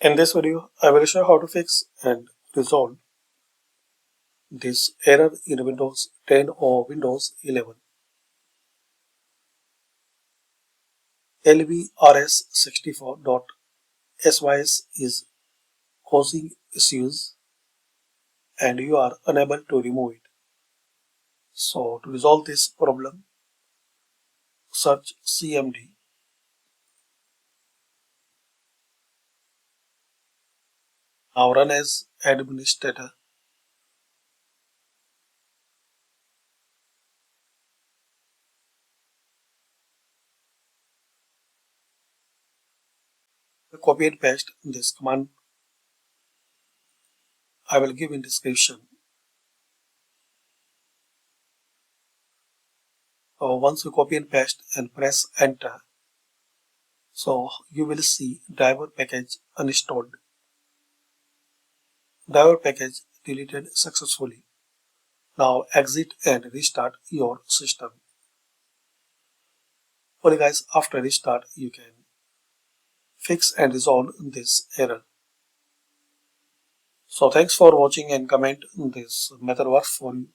In this video, I will show how to fix and resolve this error in Windows 10 or Windows 11. Lvrs64.Sys is causing issues and you are unable to remove it. So to resolve this problem, search CMD. Now run as administrator. Copy and paste this command I will give in description. So once you copy and paste and press enter, so you will see driver package uninstalled. Driver package deleted successfully. Now exit and restart your system. Only guys, after restart you can fix and resolve this error. So thanks for watching and comment this method works for you.